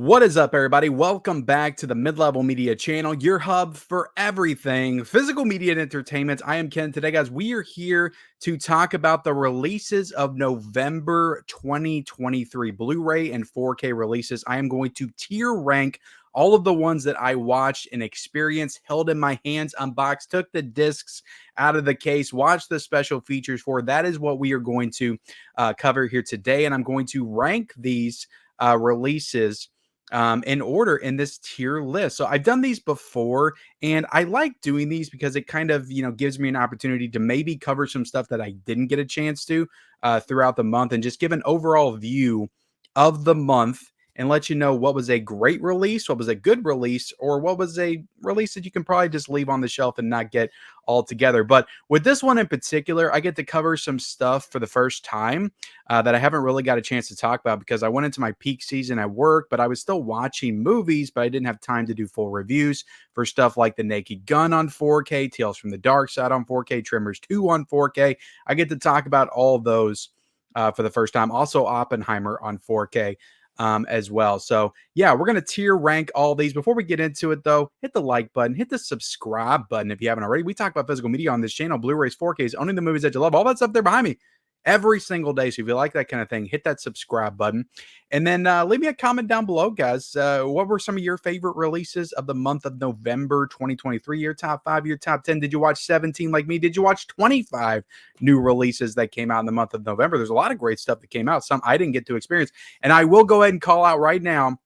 What is up, everybody? Welcome back to the Mid-Level Media channel, your hub for everything physical media and entertainment. I am Ken. Today, guys, we are here to talk about the releases of November 2023 Blu-ray and 4K releases. I am going to tier rank all of the ones that I watched and experienced, held in my hands, unboxed, took the discs out of the case, watched the special features for. That is what we are going to cover here today, and I'm going to rank these releases in order in this tier list. So I've done these before, and I like doing these because it kind of, gives me an opportunity to maybe cover some stuff that I didn't get a chance to throughout the month and just give an overall view of the month and let you know what was a great release, what was a good release, or what was a release that you can probably just leave on the shelf and not get altogether. But with this one in particular, I get to cover some stuff for the first time that I haven't really got a chance to talk about because I went into my peak season at work, but I was still watching movies, but I didn't have time to do full reviews for stuff like The Naked Gun on 4K, Tales from the Dark Side on 4K, Tremors 2 on 4K. I get to talk about all of those for the first time. Also, Oppenheimer on 4K. As well. So yeah, we're going to tier rank all these. Before we get into it though, hit the like button, hit the subscribe button if you haven't already. We talk about physical media on this channel, Blu-rays, 4Ks, owning the movies that you love, all that stuff there behind me every single day. So if you like that kind of thing, hit that subscribe button. And then leave me a comment down below, guys. What were some of your favorite releases of the month of November 2023? Your top 5, your top 10. Did you watch 17 like me? Did you watch 25 new releases that came out in the month of November? There's a lot of great stuff that came out. Some I didn't get to experience. And I will go ahead and call out right now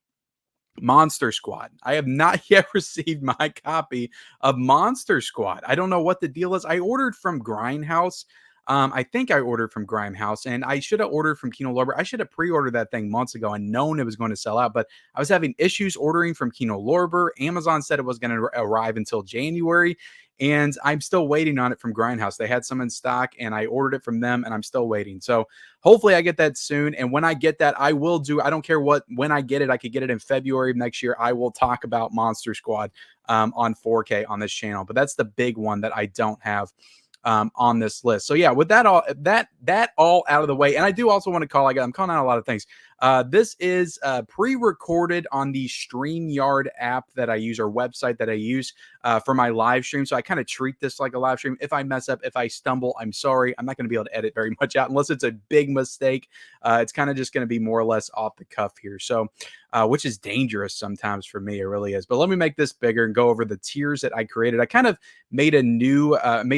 Monster Squad. I have not yet received my copy of Monster Squad. I don't know what the deal is. I ordered from Grindhouse. I think I ordered from Grindhouse, and I should have ordered from Kino Lorber. I should have pre-ordered that thing months ago and known it was going to sell out, but I was having issues ordering from Kino Lorber. Amazon said it was going to arrive until January, and I'm still waiting on it from Grindhouse. They had some in stock, and I ordered it from them, and I'm still waiting. So hopefully I get that soon, and when I get that, I will do, I don't care when I get it. I could get it in February of next year. I will talk about Monster Squad on 4K on this channel, but that's the big one that I don't have on this list. So yeah, with that all out of the way, and I do also want to call, I'm calling out a lot of things. This is pre-recorded on the StreamYard app that I use, or website that I use for my live stream. So I kind of treat this like a live stream. If I mess up, if I stumble, I'm sorry. I'm not going to be able to edit very much out unless it's a big mistake. It's kind of just going to be more or less off the cuff here. So which is dangerous sometimes for me. It really is. But let me make this bigger and go over the tiers that I created. I kind of made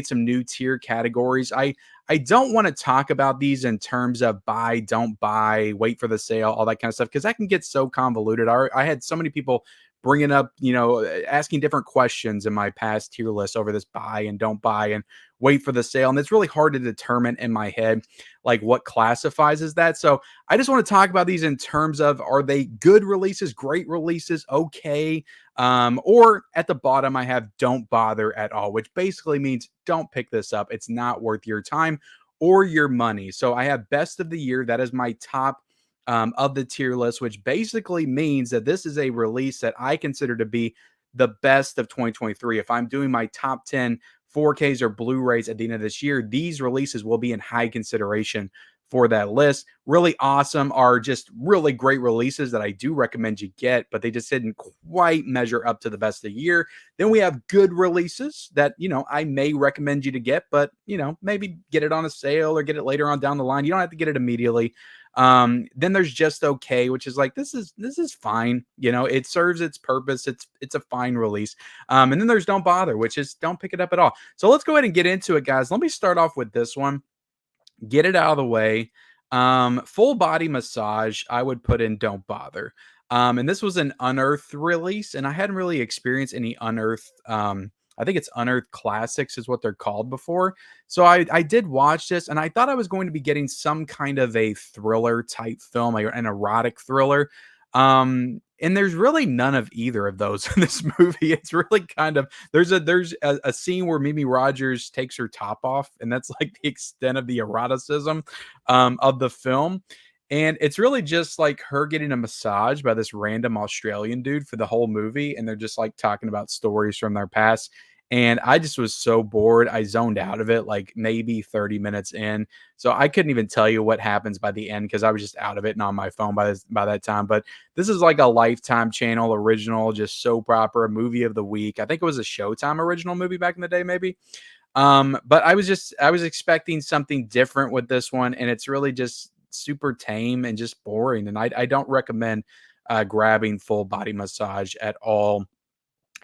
some new tier categories. I don't want to talk about these in terms of buy, don't buy, wait for the sale, all that kind of stuff, because that can get so convoluted. I had so many people bringing up, asking different questions in my past tier list over this buy and don't buy and wait for the sale. And it's really hard to determine in my head, like what classifies as that. So I just want to talk about these in terms of, are they good releases, great releases, okay? Or at the bottom, I have don't bother at all, which basically means don't pick this up. It's not worth your time or your money. So I have best of the year. That is my top of the tier list, which basically means that this is a release that I consider to be the best of 2023. If I'm doing my top 10 4Ks or Blu-rays at the end of this year, these releases will be in high consideration for that list. Really awesome, are just really great releases that I do recommend you get, but they just didn't quite measure up to the best of the year. Then we have good releases that, I may recommend you to get, but, maybe get it on a sale or get it later on down the line. You don't have to get it immediately. Then there's just okay, which is like, this is fine. It serves its purpose. It's a fine release. And then there's don't bother, which is don't pick it up at all. So let's go ahead and get into it, guys. Let me start off with this one. Get it out of the way. Full body massage, I would put in don't bother. And this was an unearthed release, and I hadn't really experienced any unearthed. I think it's unearthed classics is what they're called before. So I did watch this, and I thought I was going to be getting some kind of a thriller type film, like an erotic thriller. And there's really none of either of those in this movie. It's really kind of, there's a scene where Mimi Rogers takes her top off, and that's like the extent of the eroticism of the film. And it's really just like her getting a massage by this random Australian dude for the whole movie. And they're just like talking about stories from their past. and I just was so bored. I zoned out of it like maybe 30 minutes in. So I couldn't even tell you what happens by the end because I was just out of it and on my phone by that time. But this is like a Lifetime channel original, just soap opera movie of the week. I think it was a Showtime original movie back in the day, maybe. But I was expecting something different with this one, and it's really just super tame and just boring. And I don't recommend grabbing full body massage at all.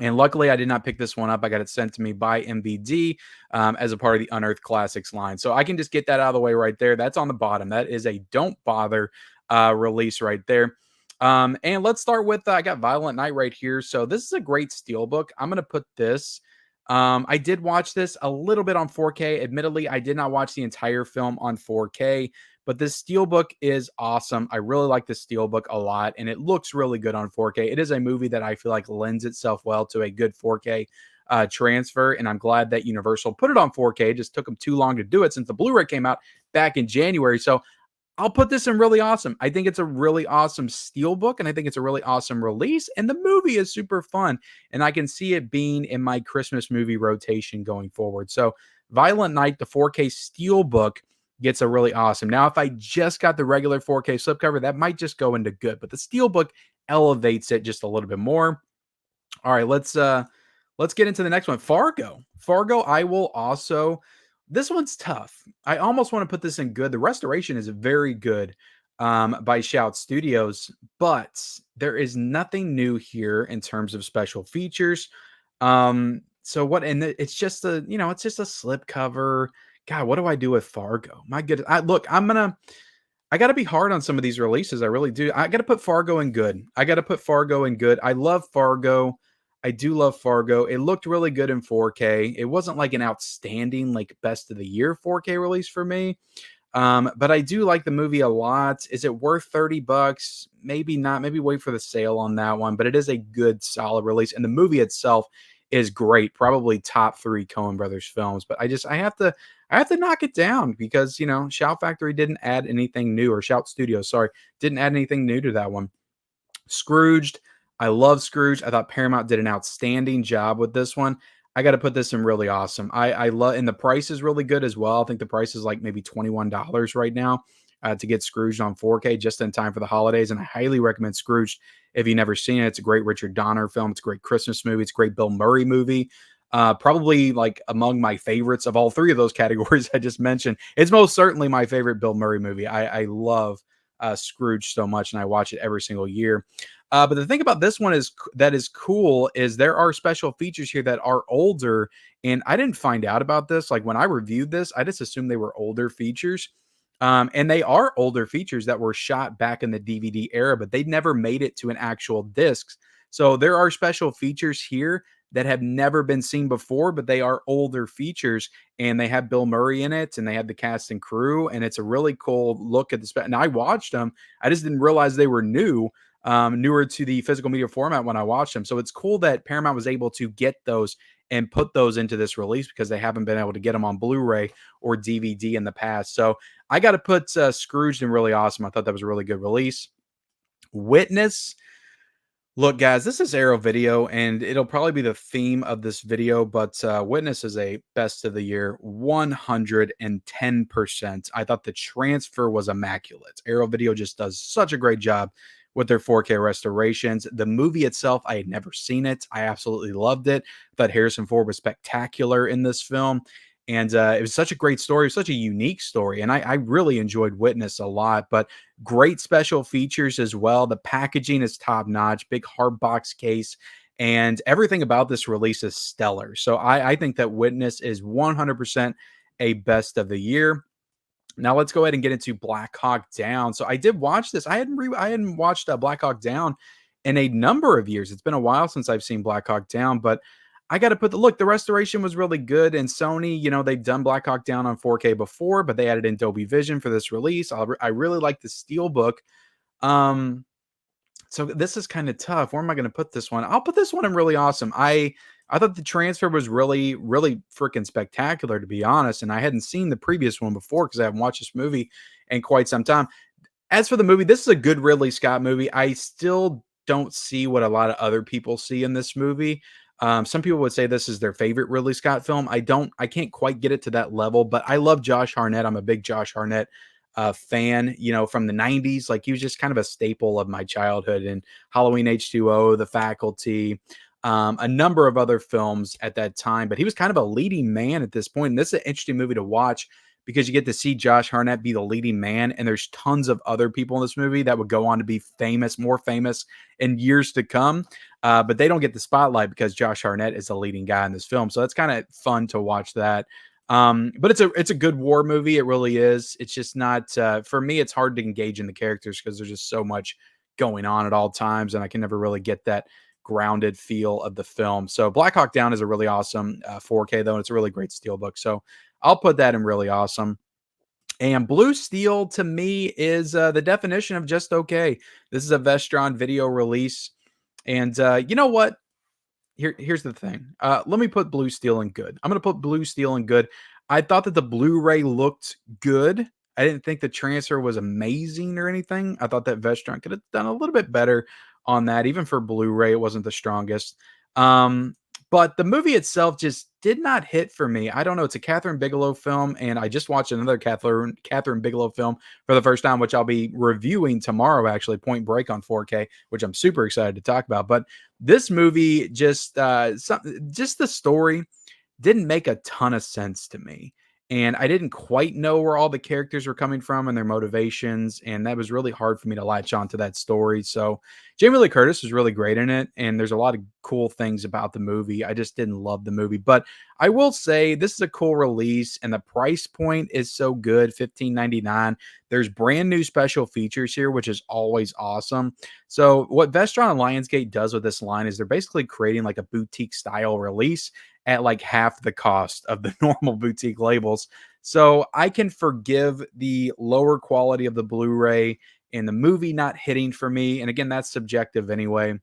And luckily, I did not pick this one up. I got it sent to me by MVD as a part of the Unearthed Classics line. So I can just get that out of the way right there. That's on the bottom. That is a don't bother release right there. And let's start with I got Violent Night right here. So this is a great steelbook. I'm going to put this. I did watch this a little bit on 4K. Admittedly, I did not watch the entire film on 4K, but this steelbook is awesome. I really like the steelbook a lot, and it looks really good on 4K. It is a movie that I feel like lends itself well to a good 4K transfer, and I'm glad that Universal put it on 4K. It just took them too long to do it since the Blu-ray came out back in January. So I'll put this in really awesome. I think it's a really awesome steelbook, and I think it's a really awesome release. And the movie is super fun, and I can see it being in my Christmas movie rotation going forward. So, Violent Night, the 4K steelbook, gets a really awesome. Now, if I just got the regular 4K slipcover, that might just go into good, but the steelbook elevates it just a little bit more. All right, let's get into the next one. Fargo. Fargo, I will also this one's tough. I almost want to put this in good. The restoration is very good by Shout Studios, but there is nothing new here in terms of special features. So what and it's just a, it's just a slip cover. God, what do I do with Fargo? My goodness. I got to be hard on some of these releases. I really do. I got to put Fargo in good. I got to put Fargo in good. I love Fargo. I do love Fargo. It looked really good in 4K. It wasn't like an outstanding, like best of the year 4K release for me. But I do like the movie a lot. Is it worth 30 bucks? Maybe not. Maybe wait for the sale on that one, but it is a good solid release. And the movie itself is great. Probably top 3 Coen Brothers films, but I have to knock it down because, Shout Factory didn't add anything new, or Shout Studios, sorry, didn't add anything new to that one. Scrooged. I love Scrooge. I thought Paramount did an outstanding job with this one. I got to put this in really awesome. I love, and the price is really good as well. I think the price is like maybe $21 right now to get Scrooge on 4K just in time for the holidays. And I highly recommend Scrooge if you've never seen it. It's a great Richard Donner film. It's a great Christmas movie. It's a great Bill Murray movie. Probably like among my favorites of all 3 of those categories I just mentioned. It's most certainly my favorite Bill Murray movie. I love Scrooge so much, and I watch it every single year. But the thing about this one is that is cool is there are special features here that are older, and I didn't find out about this. Like when I reviewed this, I just assumed they were older features. And they are older features that were shot back in the DVD era, but they never made it to an actual disc. So there are special features here that have never been seen before, but they are older features, and they have Bill Murray in it, and they have the cast and crew, and it's a really cool look at the and I watched them. I just didn't realize they were newer to the physical media format when I watched them. So it's cool that Paramount was able to get those and put those into this release because they haven't been able to get them on Blu-ray or DVD in the past. So I got to put Scrooged in really awesome. I thought that was a really good release. Witness. Look, guys, this is Arrow Video, and it'll probably be the theme of this video, but Witness is a best of the year, 110%. I thought the transfer was immaculate. Arrow Video just does such a great job with their 4K restorations. The movie itself, I had never seen it. I absolutely loved it. I thought Harrison Ford was spectacular in this film. And it was such a great story, such a unique story. And I really enjoyed Witness a lot, but great special features as well. The packaging is top notch, big hard box case, and everything about this release is stellar. So I think that Witness is 100% a best of the year. Now let's go ahead and get into Black Hawk Down. So I did watch this. I hadn't watched Black Hawk Down in a number of years. It's been a while since I've seen Black Hawk Down, but I got to put the restoration was really good. And Sony, they've done Black Hawk Down on 4K before, but they added in Dolby Vision for this release. I really like the Steelbook. So this is kind of tough. Where am I going to put this one? I'll put this one in really awesome. I thought the transfer was really, really freaking spectacular, to be honest. And I hadn't seen the previous one before because I haven't watched this movie in quite some time. As for the movie, this is a good Ridley Scott movie. I still don't see what a lot of other people see in this movie. Some people would say this is their favorite Ridley Scott film. I can't quite get it to that level, but I love Josh Hartnett. I'm a big Josh Hartnett fan, from the 90s. Like he was just kind of a staple of my childhood, and Halloween H2O, The Faculty, a number of other films at that time. But he was kind of a leading man at this point. And this is an interesting movie to watch because you get to see Josh Hartnett be the leading man, and there's tons of other people in this movie that would go on to be famous, more famous in years to come. But they don't get the spotlight because Josh Hartnett is the leading guy in this film. So it's kind of fun to watch that. But it's a good war movie. It really is. It's just not for me. It's hard to engage in the characters because there's just so much going on at all times, and I can never really get that grounded feel of the film. So Black Hawk Down is a really awesome 4K though, and it's a really great steelbook. So I'll put that in really awesome. And Blue Steel to me is the definition of just okay. This is a Vestron video release. And you know what? Here's the thing. Let me put Blue Steel in good. I'm gonna put Blue Steel in good. I thought that the Blu-ray looked good. I didn't think the transfer was amazing or anything. I thought that Vestron could have done a little bit better on that. Even for Blu-ray, it wasn't the strongest. Um, but the movie itself just did not hit for me. I don't know. It's a Catherine Bigelow film, and I just watched another Catherine Bigelow film for the first time, which I'll be reviewing tomorrow, actually, Point Break on 4K, which I'm super excited to talk about. But this movie just the story didn't make a ton of sense to me. And I didn't quite know where all the characters were coming from and their motivations. And that was really hard for me to latch on to that story. So Jamie Lee Curtis was really great in it. And there's a lot of cool things about the movie. I just didn't love the movie. But I will say this is a cool release, and the price point is so good, $15.99. There's brand new special features here, which is always awesome. So what Vestron and Lionsgate does with this line is they're basically creating like a boutique style release at like half the cost of the normal boutique labels. So I can forgive the lower quality of the Blu-ray and the movie not hitting for me. And again, that's subjective anyway.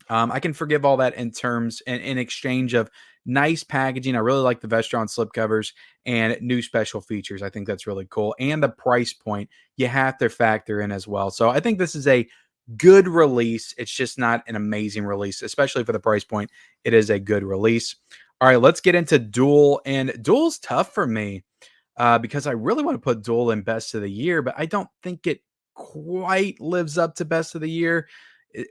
I can forgive all that in terms in exchange of nice packaging. I really like the Vestron slipcovers and new special features. I think that's really cool. And the price point you have to factor in as well. So I think this is a good release. It's just not an amazing release, especially for the price point. It is a good release. All right, let's get into Duel. And Duel's tough for me because I really want to put Duel in Best of the Year, but I don't think it quite lives up to Best of the Year.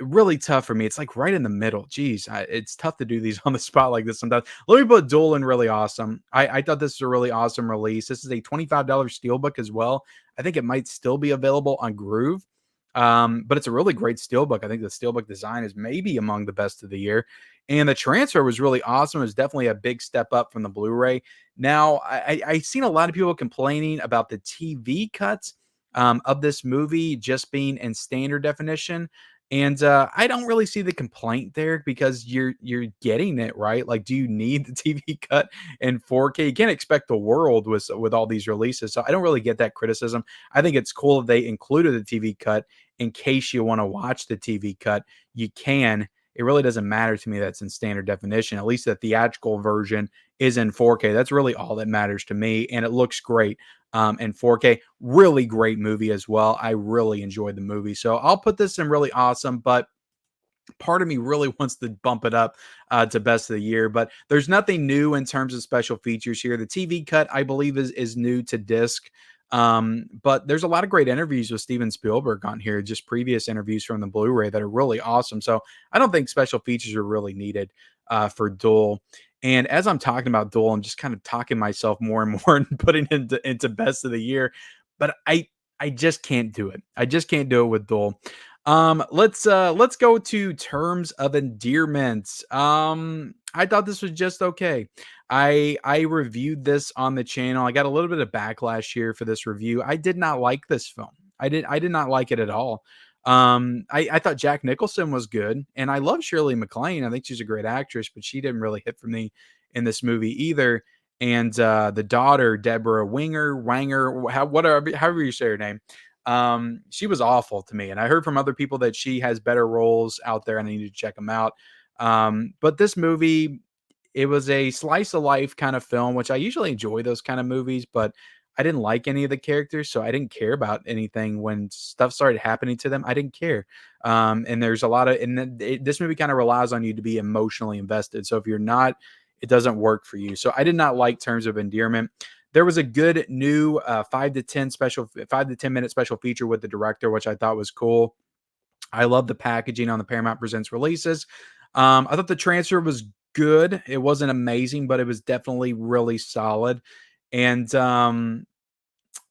Really tough for me. It's like right in the middle. Geez, it's tough to do these on the spot like this sometimes. Let me put Duel in really awesome. I thought this was a really awesome release. This is a $25 steelbook as well. I think it might still be available on Groove. But it's a really great steelbook. I think the steelbook design is maybe among the best of the year. And the transfer was really awesome. It was definitely a big step up from the Blu-ray. Now, I seen a lot of people complaining about the TV cuts of this movie just being in standard definition. And I don't really see the complaint there because you're getting it right. Like, do you need the TV cut in 4K? You can't expect the world with all these releases. So I don't really get that criticism. I think it's cool that they included the TV cut in case you want to watch the TV cut. You can. It really doesn't matter to me that's in standard definition. At least the theatrical version is in 4K. That's really all that matters to me, and it looks great in 4K. Really great movie as well. I really enjoyed the movie. So I'll put this in really awesome, but part of me really wants to bump it up to best of the year, but there's nothing new in terms of special features here. The TV cut, I believe, is new to disc. But there's a lot of great interviews with Steven Spielberg on here, just previous interviews from the Blu-ray that are really awesome. So I don't think special features are really needed for Duel. And as I'm talking about Duel, I'm just kind of talking myself more and more and putting into best of the year. But I just can't do it. I just can't do it with Duel. Let's go to terms of endearment. I thought this was just okay. I reviewed this on the channel. I got a little bit of backlash here for this review. I did not like this film. I did not like it at all. I thought Jack Nicholson was good, and I love Shirley MacLaine. I think she's a great actress, but she didn't really hit for me in this movie either. And the daughter, Deborah Wanger, however you say her name, she was awful to me. And I heard from other people that she has better roles out there, and I need to check them out. But this movie, it was a slice of life kind of film, which I usually enjoy those kind of movies, but I didn't like any of the characters, so I didn't care about anything when stuff started happening to them. I didn't care. And there's a lot of, and this movie kind of relies on you to be emotionally invested. So if you're not, it doesn't work for you. So I did not like Terms of Endearment. There was a good new 5 to 10 minute special feature with the director, which I thought was cool. I love the packaging on the Paramount Presents releases. I thought the transfer was good. It wasn't amazing, but it was definitely really solid. And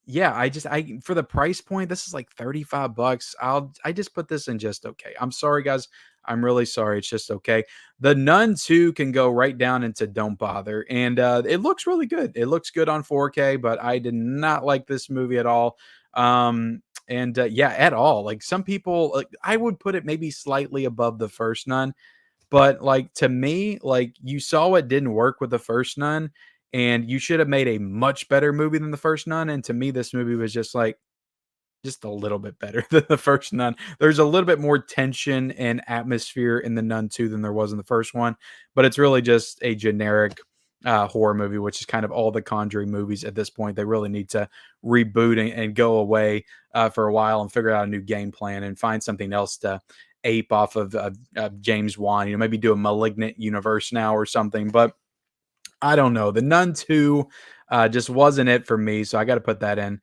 yeah, I for the price point, this is like 35 bucks. I just put this in just okay. I'm sorry, guys. I'm really sorry. It's just okay. The Nun 2 can go right down into Don't Bother. And it looks really good. It looks good on 4K, but I did not like this movie at all. And yeah, at all. Like some people, like I would put it maybe slightly above the first Nun, but, like, to me, like, you saw what didn't work with the first Nun, and you should have made a much better movie than the first Nun, and to me, this movie was just, like, just a little bit better than the first Nun. There's a little bit more tension and atmosphere in the Nun 2 than there was in the first one, but it's really just a generic, horror movie, which is kind of all the Conjuring movies at this point. They really need to reboot and go away, for a while and figure out a new game plan and find something else to ape off of James Wan, maybe do a Malignant universe now or something, but I don't know. The Nun 2 just wasn't it for me, so I gotta put that in,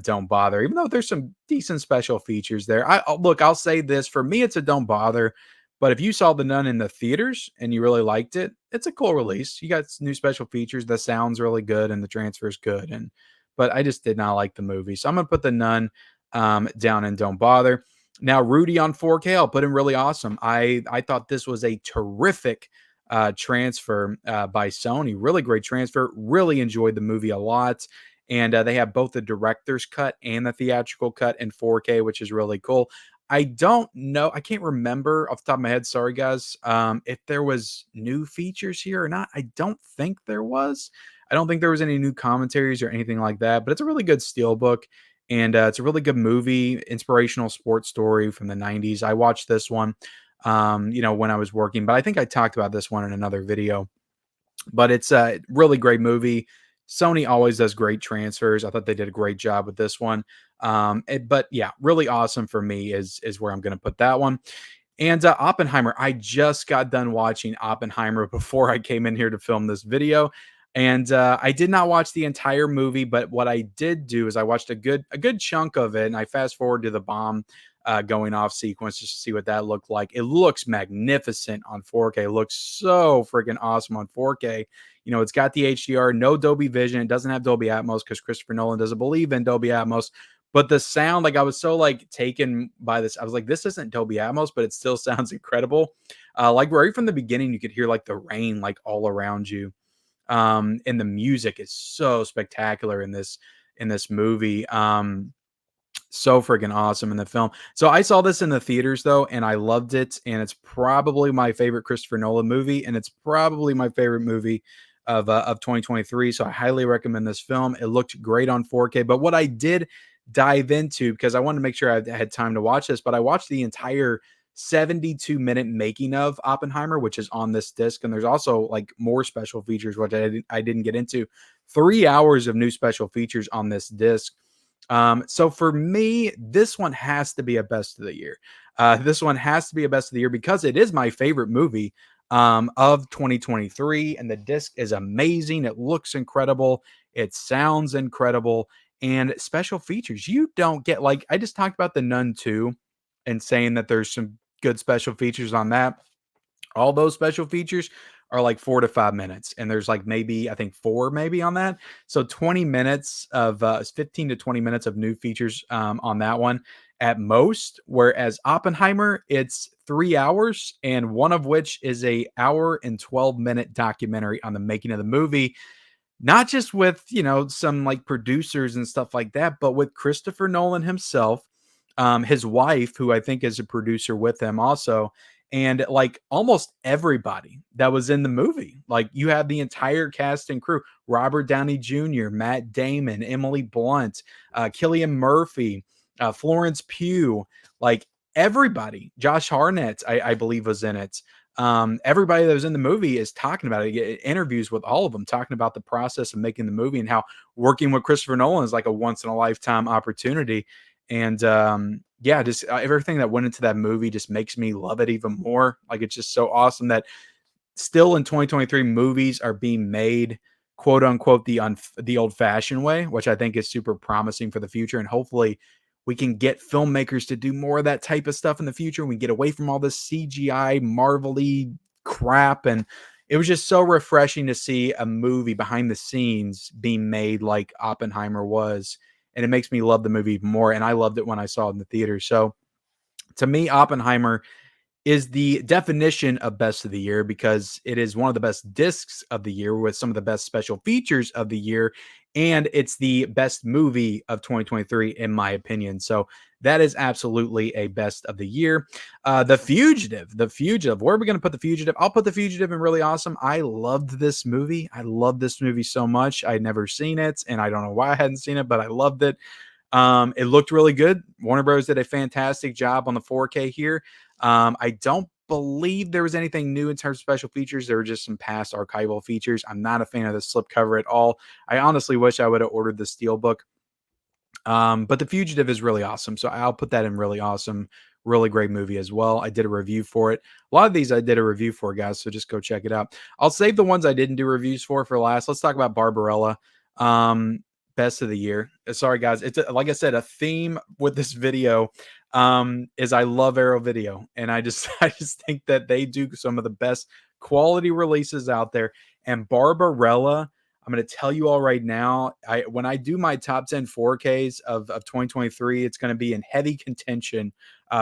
Don't Bother, even though there's some decent special features there. Look, I'll say this, for me, it's a Don't Bother, but if you saw The Nun in the theaters and you really liked it, it's a cool release. You got new special features, the sound's really good, and the transfer's good, but I just did not like the movie, so I'm gonna put The Nun, down in Don't Bother. Now, Rudy on 4K, I'll put him really awesome. I thought this was a terrific transfer by Sony. Really great transfer. Really enjoyed the movie a lot. And they have both the director's cut and the theatrical cut in 4K, which is really cool. I don't know. I can't remember off the top of my head. Sorry, guys. If there was new features here or not, I don't think there was. I don't think there was any new commentaries or anything like that. But it's a really good steelbook, and it's a really good movie, inspirational sports story from the '90s. I watched this one when I was working. But I think I talked about this one in another video. But it's a really great movie. Sony always does great transfers. I thought they did a great job with this one. But yeah, really awesome for me is where I'm going to put that one. And Oppenheimer, I just got done watching Oppenheimer before I came in here to film this video. And I did not watch the entire movie, but what I did do is I watched a good chunk of it, and I fast forward to the bomb going off sequence just to see what that looked like. It looks magnificent on 4K. It looks so freaking awesome on 4K. It's got the HDR, no Dolby Vision. It doesn't have Dolby Atmos because Christopher Nolan doesn't believe in Dolby Atmos. But the sound, like I was so like taken by this. I was like, this isn't Dolby Atmos, but it still sounds incredible. Like right from the beginning, you could hear like the rain like all around you. And the music is so spectacular in this movie. So freaking awesome in the film. So I saw this in the theaters though, and I loved it. And it's probably my favorite Christopher Nolan movie, and it's probably my favorite movie of 2023. So I highly recommend this film. It looked great on 4K. But what I did dive into, because I wanted to make sure I had time to watch this, but I watched the entire 72-minute making of Oppenheimer, which is on this disc. And there's also like more special features, which I didn't get into. 3 hours of new special features on this disc. So for me, this one has to be a best of the year. This one has to be a best of the year because it is my favorite movie of 2023, and the disc is amazing. It looks incredible. It sounds incredible, and special features you don't get. Like I just talked about the Nun 2 and saying that there's some good special features on that. All those special features are like 4 to 5 minutes, and there's like maybe I think 4 maybe on that. So 20 minutes of 15 to 20 minutes of new features on that one at most, whereas Oppenheimer, it's 3 hours, and one of which is a hour and 12-minute documentary on the making of the movie, not just with, some like producers and stuff like that, but with Christopher Nolan himself, his wife, who I think is a producer with him also, and like almost everybody that was in the movie. Like you have the entire cast and crew: Robert Downey Jr., Matt Damon, Emily Blunt, Cillian Murphy, Florence Pugh, like everybody. Josh Hartnett, I believe, was in it. everybody that was in the movie is talking about it. You get interviews with all of them talking about the process of making the movie and how working with Christopher Nolan is like a once in a lifetime opportunity. And yeah, just everything that went into that movie just makes me love it even more. Like it's just so awesome that still in 2023 movies are being made quote unquote the old fashioned way, which I think is super promising for the future. And hopefully we can get filmmakers to do more of that type of stuff in the future. We get away from all this CGI marvelly crap. And it was just so refreshing to see a movie behind the scenes being made like Oppenheimer was. And it makes me love the movie more. And I loved it when I saw it in the theater. So to me, Oppenheimer is the definition of best of the year because it is one of the best discs of the year with some of the best special features of the year. And it's the best movie of 2023, in my opinion. So that is absolutely a best of the year. The Fugitive. Where are we going to put The Fugitive? I'll put The Fugitive in really awesome. I loved this movie. I love this movie so much. I'd never seen it, and I don't know why I hadn't seen it, but I loved it. It looked really good. Warner Bros. Did a fantastic job on the 4K here. I don't believe there was anything new in terms of special features. There were just some past archival features. I'm not a fan of the slipcover at all. I honestly wish I would have ordered the Steelbook. But The Fugitive is really awesome. So I'll put that in really awesome, really great movie as well. I did a review for it. A lot of these I did a review for, guys. So just go check it out. I'll save the ones I didn't do reviews for last. Let's talk about Barbarella. Best of the year. Sorry, guys. It's like I said, a theme with this video is I love Arrow Video. And I just I just think that they do some of the best quality releases out there. And Barbarella, I'm going to tell you all right now, when I do my top 10 4Ks of 2023, it's going to be in heavy contention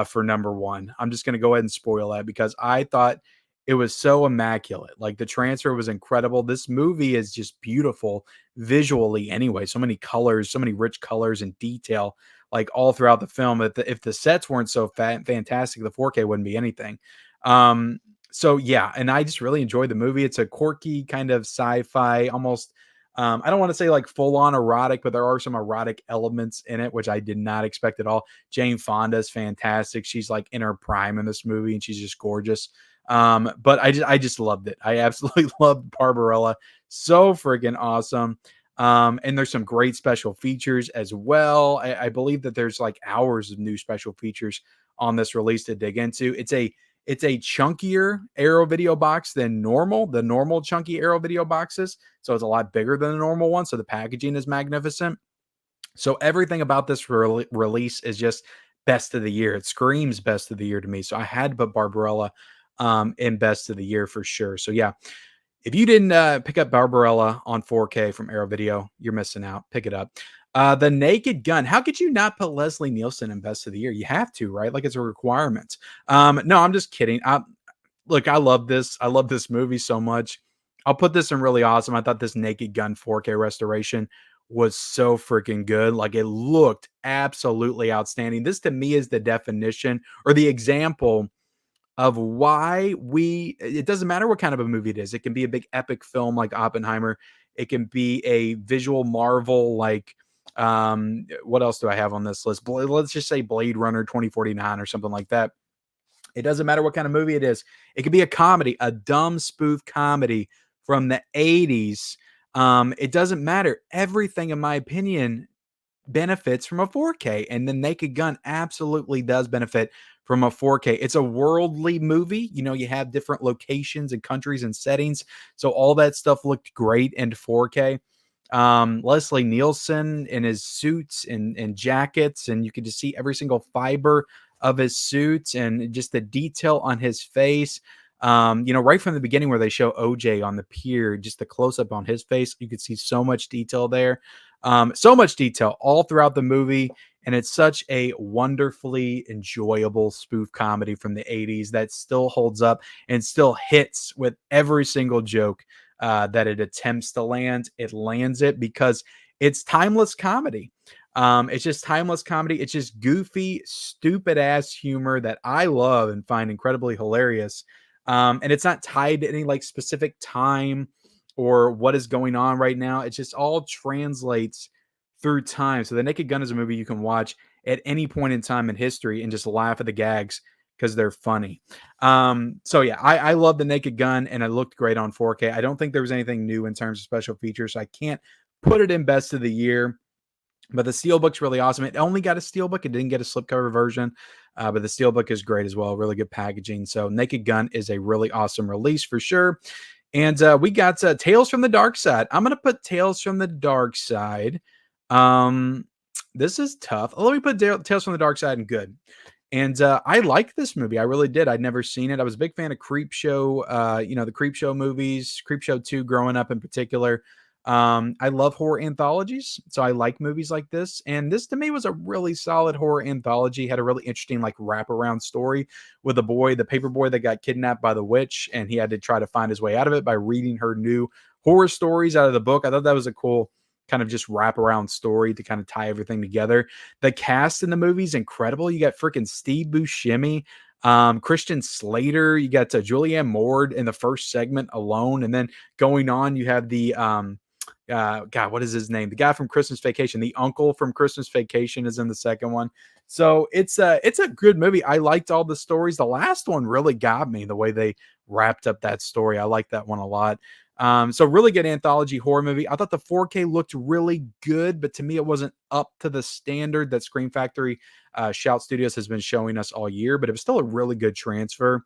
for number one. I'm just going to go ahead and spoil that because I thought it was so immaculate. Like the transfer was incredible. This movie is just beautiful visually anyway. So many colors, so many rich colors and detail like all throughout the film. If the sets weren't so fantastic, the 4K wouldn't be anything. So yeah, and I just really enjoyed the movie. It's a quirky kind of sci-fi, almost I don't want to say like full on erotic, but there are some erotic elements in it, which I did not expect at all. Jane Fonda is fantastic. She's like in her prime in this movie and she's just gorgeous. But I just loved it. I absolutely loved Barbarella. So friggin' awesome. And there's some great special features as well. I believe that there's like hours of new special features on this release to dig into. It's a chunkier Arrow video box than the normal chunky Arrow video boxes. So it's a lot bigger than the normal one. So the packaging is magnificent. So everything about this release is just best of the year. It screams best of the year to me. So I had to put Barbarella in best of the year for sure. So yeah, if you didn't pick up Barbarella on 4K from Arrow Video, you're missing out. Pick it up. The Naked Gun. How could you not put Leslie Nielsen in Best of the Year? You have to, right? Like it's a requirement. No, I'm just kidding. Look, I love this. I love this movie so much. I'll put this in really awesome. I thought this Naked Gun 4K restoration was so freaking good. Like it looked absolutely outstanding. This to me is the definition or the example of why it doesn't matter what kind of a movie it is. It can be a big epic film like Oppenheimer. It can be a visual marvel like what else do I have on this list? Let's just say Blade Runner 2049 or something like that. It doesn't matter what kind of movie it is. It could be a comedy, a dumb spoof comedy from the 80s. It doesn't matter. Everything, in my opinion, benefits from a 4K, and the Naked Gun absolutely does benefit from a 4K. It's a worldly movie. You know, you have different locations and countries and settings. So all that stuff looked great in 4K. Leslie Nielsen in his suits and jackets, and you could just see every single fiber of his suits and just the detail on his face. Right from the beginning where they show OJ on the pier, just the close up on his face, you could see so much detail there. So much detail all throughout the movie. And it's such a wonderfully enjoyable spoof comedy from the 80s that still holds up and still hits with every single joke that it attempts to land. It lands it because it's timeless comedy. It's just timeless comedy. It's just goofy, stupid ass humor that I love and find incredibly hilarious. And it's not tied to any like specific time or what is going on right now. It just all translates through time. So The Naked Gun is a movie you can watch at any point in time in history and just laugh at the gags because they're funny. So yeah, I love the Naked Gun, and it looked great on 4K. I don't think there was anything new in terms of special features, so I can't put it in best of the year. But the steelbook's really awesome. It only got a steelbook; it didn't get a slipcover version, but the steelbook is great as well. Really good packaging. So Naked Gun is a really awesome release for sure. And we got Tales from the Dark Side. I'm gonna put Tales from the Dark Side. Um, this is tough. Let me put Tales from the Dark Side in good. And I liked this movie. I really did. I'd never seen it. I was a big fan of Creep Show, the Creep Show movies, Creep Show 2 growing up in particular. I love horror anthologies, so I like movies like this. And this to me was a really solid horror anthology. Had a really interesting like wraparound story with a boy, the paper boy that got kidnapped by the witch, and he had to try to find his way out of it by reading her new horror stories out of the book. I thought that was a cool kind of just wraparound story to kind of tie everything together. The cast in the movie is incredible. You got freaking Steve Buscemi, Christian Slater. You got Julianne Moore in the first segment alone, and then going on, you have the God, what is his name? The guy from Christmas Vacation, the uncle from Christmas Vacation, is in the second one. So it's a good movie. I liked all the stories. The last one really got me the way they wrapped up that story. I like that one a lot. So really good anthology horror movie. I thought the 4K looked really good, but to me it wasn't up to the standard that Scream Factory Shout Studios has been showing us all year, but it was still a really good transfer.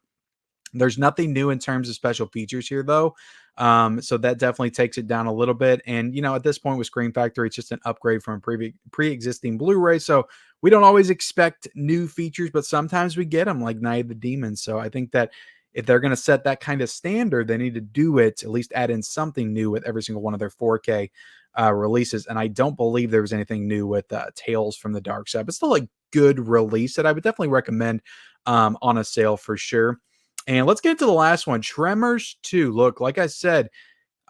There's nothing new in terms of special features here, though. So that definitely takes it down a little bit. And, at this point with Screen Factory, it's just an upgrade from a pre-existing Blu-ray. So we don't always expect new features, but sometimes we get them like Night of the Demons. So I think that if they're going to set that kind of standard, they need to do it, at least add in something new with every single one of their 4K releases. And I don't believe there was anything new with Tales from the Dark Side, but still a good release that I would definitely recommend on a sale for sure. And let's get into the last one, Tremors 2. Look, like I said,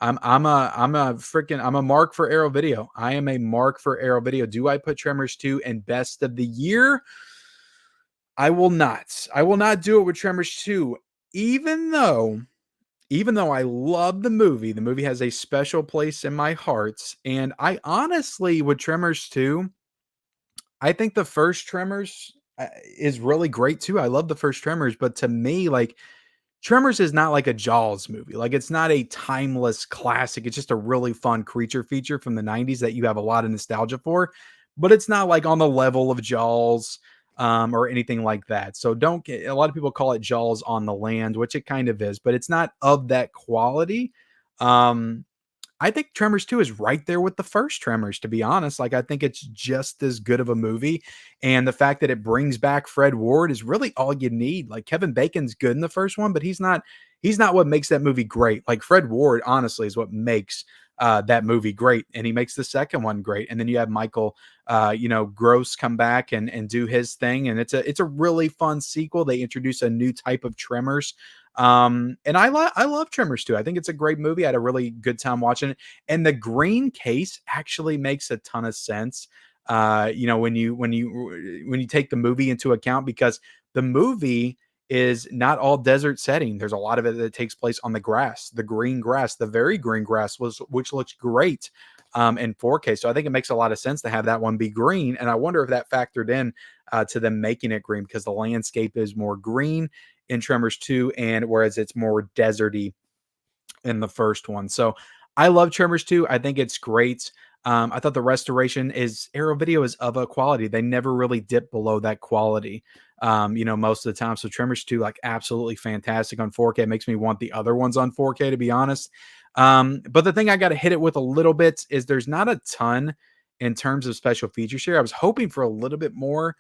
I'm a mark for Arrow Video. I am a mark for Arrow Video. Do I put Tremors 2 in best of the year? I will not. I will not do it with Tremors 2, even though I love the movie has a special place in my heart. And I honestly, with Tremors 2, I think the first Tremors is really great too. I love the first Tremors, but to me, like Tremors is not like a Jaws movie. Like it's not a timeless classic. It's just a really fun creature feature from the 90s that you have a lot of nostalgia for, but it's not like on the level of Jaws or anything like that. So don't get a lot of people call it Jaws on the land, which it kind of is, but it's not of that quality. Um, I think Tremors 2 is right there with the first Tremors, to be honest. Like, I think it's just as good of a movie. And the fact that it brings back Fred Ward is really all you need. Like, Kevin Bacon's good in the first one, but he's not what makes that movie great. Like, Fred Ward, honestly, is what makes that movie great. And he makes the second one great. And then you have Michael, Gross come back and do his thing. And it's a really fun sequel. They introduce a new type of Tremors. And I love Tremors too. I think it's a great movie. I had a really good time watching it. And the green case actually makes a ton of sense. When you take the movie into account, because the movie is not all desert setting. There's a lot of it that takes place on the grass, the green grass, the very green grass which looks great in 4K. So I think it makes a lot of sense to have that one be green. And I wonder if that factored in to them making it green, because the landscape is more green in Tremors 2, and whereas it's more deserty in the first one. So I love Tremors 2. I think it's great. I thought the restoration is Arrow Video is of a quality. They never really dip below that quality, most of the time. So Tremors 2, like absolutely fantastic on 4K. It makes me want the other ones on 4K, to be honest. But the thing I got to hit it with a little bit is there's not a ton in terms of special features here. I was hoping for a little bit more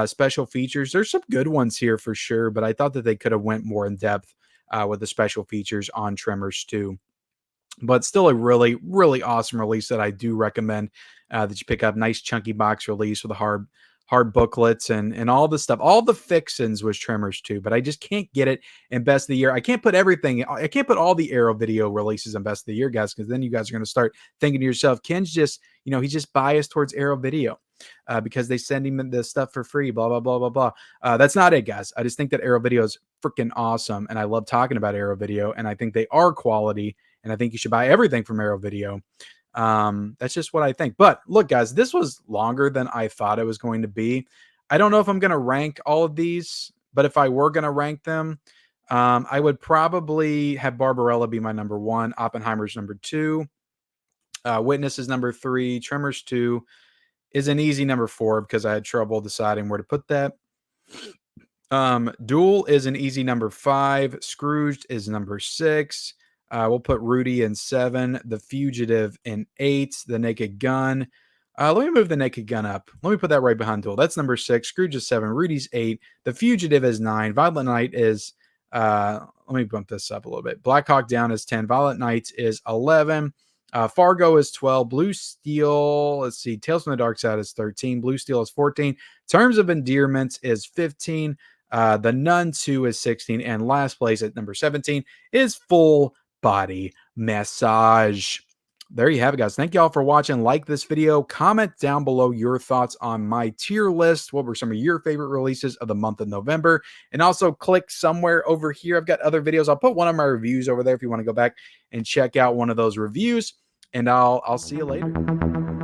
special features. There's some good ones here for sure, but I thought that they could have went more in depth with the special features on Tremors 2. But still a really, really awesome release that I do recommend that you pick up. Nice chunky box release with a hard booklets and all the stuff. All the fixins was Tremors 2, but I just can't get it in best of the year. I can't put everything. I can't put all the Arrow Video releases in best of the year, guys, because then you guys are going to start thinking to yourself, Ken's just, he's just biased towards Arrow Video. Because they send him the stuff for free, blah, blah, blah, blah, blah. That's not it, guys. I just think that Arrow Video is freaking awesome. And I love talking about Arrow Video. And I think they are quality. And I think you should buy everything from Arrow Video. That's just what I think. But look, guys, this was longer than I thought it was going to be. I don't know if I'm going to rank all of these But if I were going to rank them, I would probably have Barbarella be my number 1, Oppenheimer's number 2, Witness is number 3, Tremors 2 is an easy number 4 because I had trouble deciding where to put that. Duel is an easy number 5. Scrooged is number 6. We'll put Rudy in 7. The Fugitive in 8. The Naked Gun. Let me move the Naked Gun up. Let me put that right behind Duel. That's number 6. Scrooge is 7. Rudy's 8. The Fugitive is 9. Violent Night is, let me bump this up a little bit. Black Hawk Down is 10. Violent Nights is 11. Fargo is 12. Blue Steel, let's see. Tales from the Dark Side is 13. Blue Steel is 14. Terms of Endearment is 15. The Nun 2 is 16. And last place at number 17 is Full Body Massage. There you have it, guys. Thank you all for watching. Like this video. Comment down below your thoughts on my tier list. What were some of your favorite releases of the month of November? And also click somewhere over here. I've got other videos. I'll put one of my reviews over there if you want to go back and check out one of those reviews. And I'll see you later.